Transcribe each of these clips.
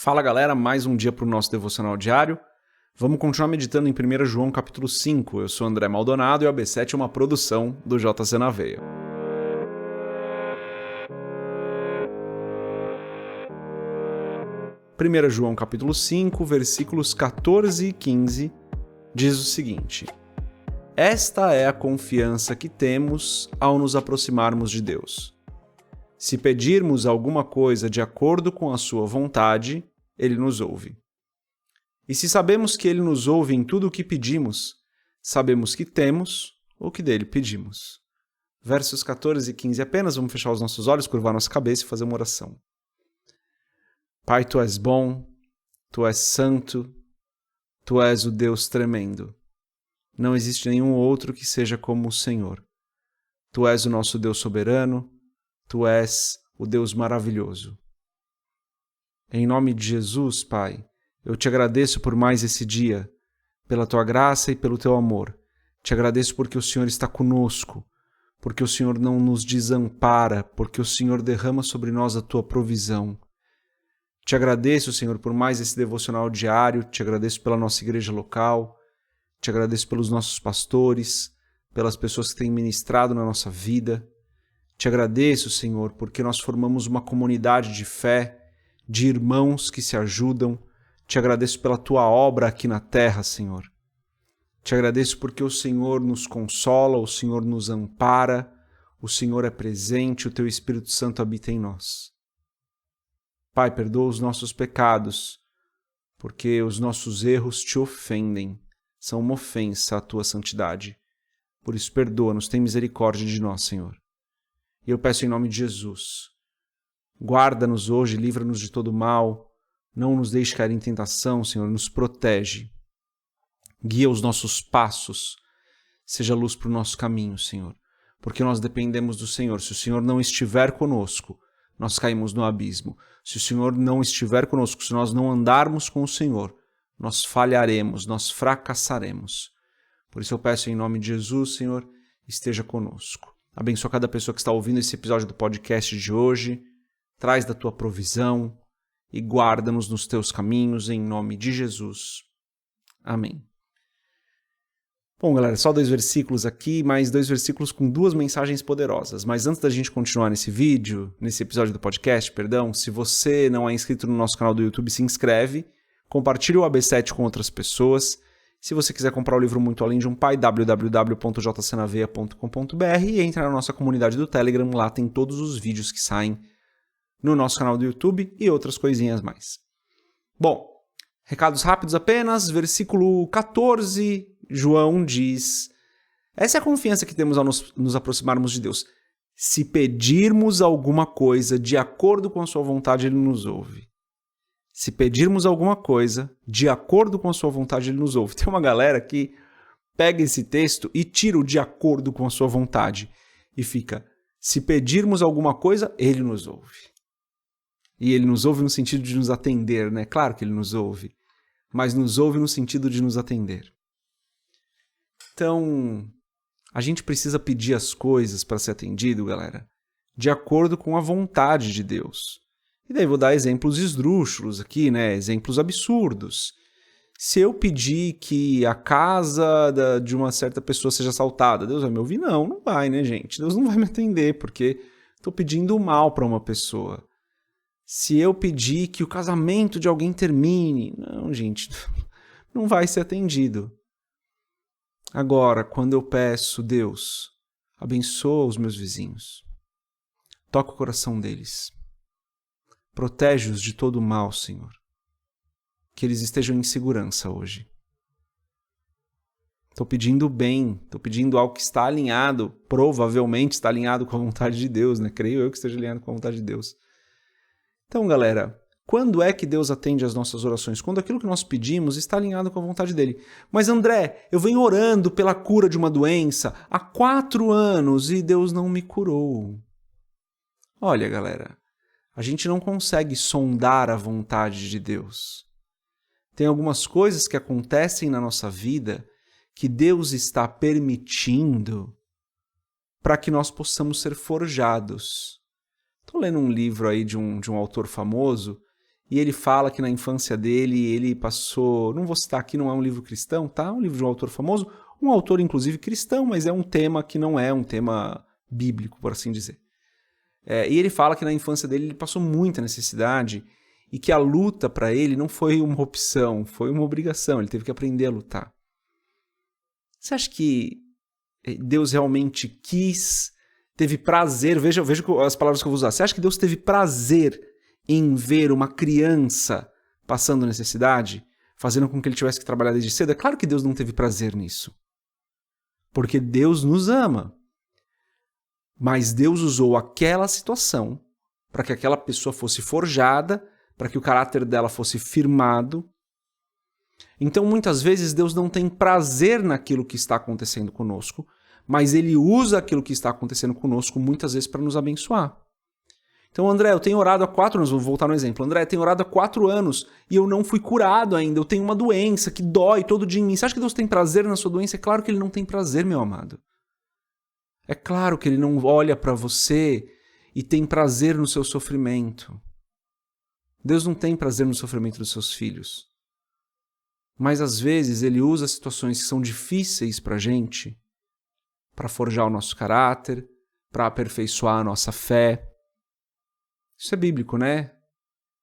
Fala galera, mais um dia para o nosso devocional diário. Vamos continuar meditando em 1 João capítulo 5. Eu sou André Maldonado e o AB7 é uma produção do JC na Veia. Primeira João capítulo 5, versículos 14 e 15, diz o seguinte: Esta é a confiança que temos ao nos aproximarmos de Deus. Se pedirmos alguma coisa de acordo com a sua vontade, Ele nos ouve. E se sabemos que Ele nos ouve em tudo o que pedimos, sabemos que temos o que dele pedimos. Versos 14 e 15 apenas, vamos fechar os nossos olhos, curvar nossa cabeça e fazer uma oração. Pai, Tu és bom, Tu és santo, Tu és o Deus tremendo. Não existe nenhum outro que seja como o Senhor. Tu és o nosso Deus soberano, Tu és o Deus maravilhoso. Em nome de Jesus, Pai, eu te agradeço por mais esse dia, pela Tua graça e pelo Teu amor. Te agradeço porque o Senhor está conosco, porque o Senhor não nos desampara, porque o Senhor derrama sobre nós a Tua provisão. Te agradeço, Senhor, por mais esse devocional diário, te agradeço pela nossa igreja local, te agradeço pelos nossos pastores, pelas pessoas que têm ministrado na nossa vida. Te agradeço, Senhor, porque nós formamos uma comunidade de fé, de irmãos que se ajudam. Te agradeço pela Tua obra aqui na terra, Senhor. Te agradeço porque o Senhor nos consola, o Senhor nos ampara, o Senhor é presente, o Teu Espírito Santo habita em nós. Pai, perdoa os nossos pecados, porque os nossos erros Te ofendem, são uma ofensa à Tua santidade. Por isso, perdoa-nos, tem misericórdia de nós, Senhor. E eu peço em nome de Jesus, guarda-nos hoje, livra-nos de todo mal, não nos deixe cair em tentação, Senhor, nos protege. Guia os nossos passos, seja luz para o nosso caminho, Senhor, porque nós dependemos do Senhor. Se o Senhor não estiver conosco, nós caímos no abismo. Se o Senhor não estiver conosco, se nós não andarmos com o Senhor, nós falharemos, nós fracassaremos. Por isso eu peço em nome de Jesus, Senhor, esteja conosco. Abençoa cada pessoa que está ouvindo esse episódio do podcast de hoje. Traz da Tua provisão e guarda-nos nos Teus caminhos, em nome de Jesus. Amém. Bom, galera, só 2 versículos aqui, mais 2 versículos com 2 mensagens poderosas. Mas antes da gente continuar nesse episódio do podcast, se você não é inscrito no nosso canal do YouTube, se inscreve, compartilhe o AB7 com outras pessoas. Se você quiser comprar o livro Muito Além de um Pai, www.jcnaveia.com.br, e entra na nossa comunidade do Telegram, lá tem todos os vídeos que saem no nosso canal do YouTube e outras coisinhas mais. Bom, recados rápidos apenas, versículo 14, João diz: essa é a confiança que temos ao nos aproximarmos de Deus. Se pedirmos alguma coisa de acordo com a sua vontade, Ele nos ouve. Se pedirmos alguma coisa de acordo com a sua vontade, Ele nos ouve. Tem uma galera que pega esse texto e tira o de acordo com a sua vontade e fica: se pedirmos alguma coisa, Ele nos ouve. E Ele nos ouve no sentido de nos atender, né? Claro que Ele nos ouve, mas nos ouve no sentido de nos atender. Então, a gente precisa pedir as coisas para ser atendido, galera, de acordo com a vontade de Deus. E daí vou dar exemplos esdrúxulos aqui, né? Exemplos absurdos. Se eu pedir que a casa de uma certa pessoa seja assaltada, Deus vai me ouvir? Não, não vai, né, gente? Deus não vai me atender, porque estou pedindo o mal para uma pessoa. Se eu pedir que o casamento de alguém termine, não, gente, não vai ser atendido. Agora, quando eu peço, Deus, abençoa os meus vizinhos, toca o coração deles, protege-os de todo o mal, Senhor, que eles estejam em segurança hoje. Estou pedindo bem, estou pedindo algo que está alinhado, provavelmente está alinhado com a vontade de Deus, né? Creio eu que esteja alinhado com a vontade de Deus. Então, galera, quando é que Deus atende às nossas orações? Quando aquilo que nós pedimos está alinhado com a vontade dele. Mas, André, eu venho orando pela cura de uma doença há 4 anos e Deus não me curou. Olha, galera, a gente não consegue sondar a vontade de Deus. Tem algumas coisas que acontecem na nossa vida que Deus está permitindo para que nós possamos ser forjados. Estou lendo um livro aí de um autor famoso e ele fala que na infância dele ele passou, não vou citar aqui, não é um livro cristão, tá? É um livro de um autor famoso, um autor inclusive cristão, mas é um tema que não é um tema bíblico, por assim dizer. E ele fala que na infância dele ele passou muita necessidade e que a luta para ele não foi uma opção, foi uma obrigação, ele teve que aprender a lutar. Você acha que Deus realmente quis, teve prazer, veja as palavras que eu vou usar, você acha que Deus teve prazer em ver uma criança passando necessidade, fazendo com que ele tivesse que trabalhar desde cedo? É claro que Deus não teve prazer nisso, porque Deus nos ama. Mas Deus usou aquela situação para que aquela pessoa fosse forjada, para que o caráter dela fosse firmado. Então, muitas vezes, Deus não tem prazer naquilo que está acontecendo conosco, mas Ele usa aquilo que está acontecendo conosco muitas vezes para nos abençoar. Então, André, eu tenho orado há 4 anos, vou voltar no exemplo. André, eu tenho orado há 4 anos e eu não fui curado ainda, eu tenho uma doença que dói todo dia em mim. Você acha que Deus tem prazer na sua doença? É claro que Ele não tem prazer, meu amado. É claro que Ele não olha para você e tem prazer no seu sofrimento. Deus não tem prazer no sofrimento dos seus filhos. Mas às vezes Ele usa situações que são difíceis para a gente para forjar o nosso caráter, para aperfeiçoar a nossa fé. Isso é bíblico, né?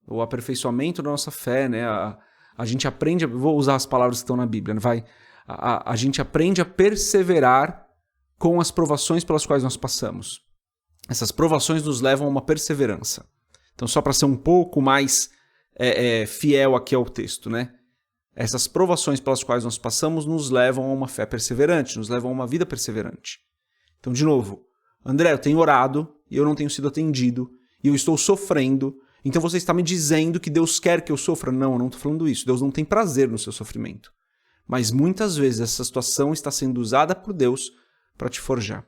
O aperfeiçoamento da nossa fé, né? A gente aprende, vou usar as palavras que estão na Bíblia, vai? A gente aprende a perseverar com as provações pelas quais nós passamos. Essas provações nos levam a uma perseverança. Então, só para ser um pouco mais fiel aqui ao texto, né? Essas provações pelas quais nós passamos nos levam a uma fé perseverante, nos levam a uma vida perseverante. Então, de novo, André, eu tenho orado e eu não tenho sido atendido, e eu estou sofrendo, então você está me dizendo que Deus quer que eu sofra? Não, eu não estou falando isso. Deus não tem prazer no seu sofrimento. Mas muitas vezes essa situação está sendo usada por Deus para te forjar.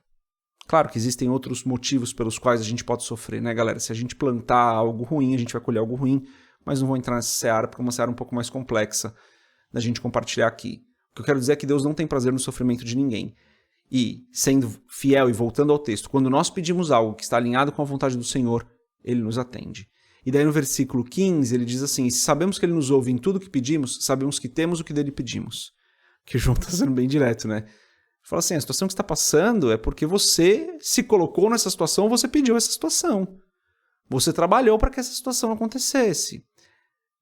Claro que existem outros motivos pelos quais a gente pode sofrer, né, galera? Se a gente plantar algo ruim, a gente vai colher algo ruim, mas não vou entrar nessa seara, porque é uma seara um pouco mais complexa da gente compartilhar aqui. O que eu quero dizer é que Deus não tem prazer no sofrimento de ninguém. E, sendo fiel e voltando ao texto, quando nós pedimos algo que está alinhado com a vontade do Senhor, Ele nos atende. E daí no versículo 15, ele diz assim: se sabemos que Ele nos ouve em tudo que pedimos, sabemos que temos o que dele pedimos. Que o João está sendo bem direto, né? Fala assim, a situação que você está passando é porque você se colocou nessa situação, você pediu essa situação. Você trabalhou para que essa situação acontecesse.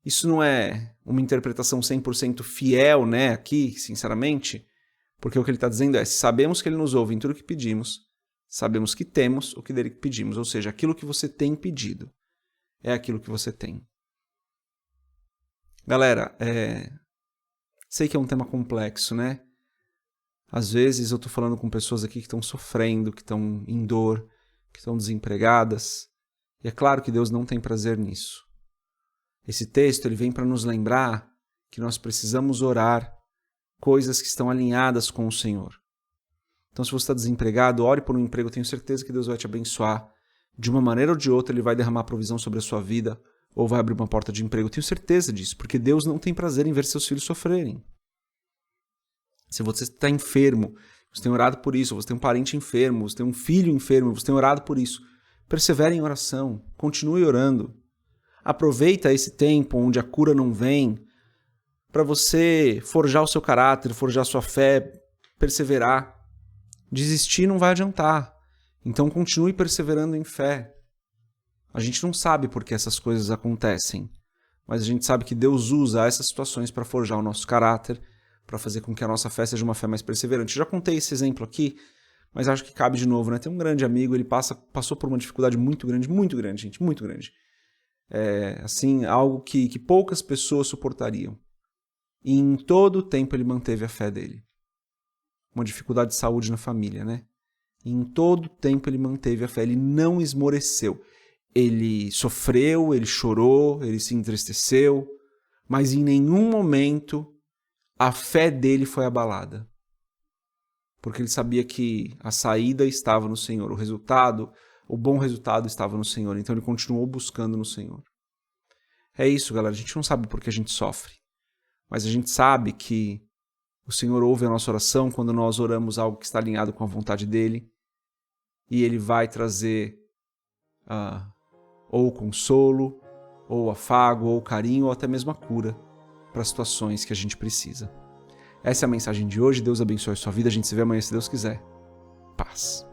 Isso não é uma interpretação 100% fiel, né, aqui, sinceramente, porque o que ele está dizendo é, se sabemos que ele nos ouve em tudo que pedimos, sabemos que temos o que dele pedimos, ou seja, aquilo que você tem pedido é aquilo que você tem. Galera, sei que é um tema complexo, né? Às vezes eu estou falando com pessoas aqui que estão sofrendo, que estão em dor, que estão desempregadas. E é claro que Deus não tem prazer nisso. Esse texto ele vem para nos lembrar que nós precisamos orar coisas que estão alinhadas com o Senhor. Então, se você está desempregado, ore por um emprego. Eu tenho certeza que Deus vai te abençoar. De uma maneira ou de outra, Ele vai derramar provisão sobre a sua vida ou vai abrir uma porta de emprego. Eu tenho certeza disso, porque Deus não tem prazer em ver seus filhos sofrerem. Se você está enfermo, você tem orado por isso, você tem um parente enfermo, você tem um filho enfermo, você tem orado por isso, persevere em oração, continue orando. Aproveita esse tempo onde a cura não vem para você forjar o seu caráter, forjar a sua fé, perseverar. Desistir não vai adiantar. Então continue perseverando em fé. A gente não sabe por que essas coisas acontecem, mas a gente sabe que Deus usa essas situações para forjar o nosso caráter, para fazer com que a nossa fé seja uma fé mais perseverante. Eu já contei esse exemplo aqui, mas acho que cabe de novo, né? Tem um grande amigo, ele passou por uma dificuldade muito grande, gente, muito grande. Assim, algo que poucas pessoas suportariam. E em todo o tempo ele manteve a fé dele. Uma dificuldade de saúde na família, né? E em todo o tempo ele manteve a fé, ele não esmoreceu. Ele sofreu, ele chorou, ele se entristeceu, mas em nenhum momento a fé dele foi abalada. Porque ele sabia que a saída estava no Senhor, o bom resultado estava no Senhor, então ele continuou buscando no Senhor. É isso, galera, a gente não sabe por que a gente sofre, mas a gente sabe que o Senhor ouve a nossa oração quando nós oramos algo que está alinhado com a vontade dele, e ele vai trazer ou consolo, ou afago, ou carinho, ou até mesmo a cura para situações que a gente precisa. Essa é a mensagem de hoje. Deus abençoe a sua vida. A gente se vê amanhã, se Deus quiser. Paz.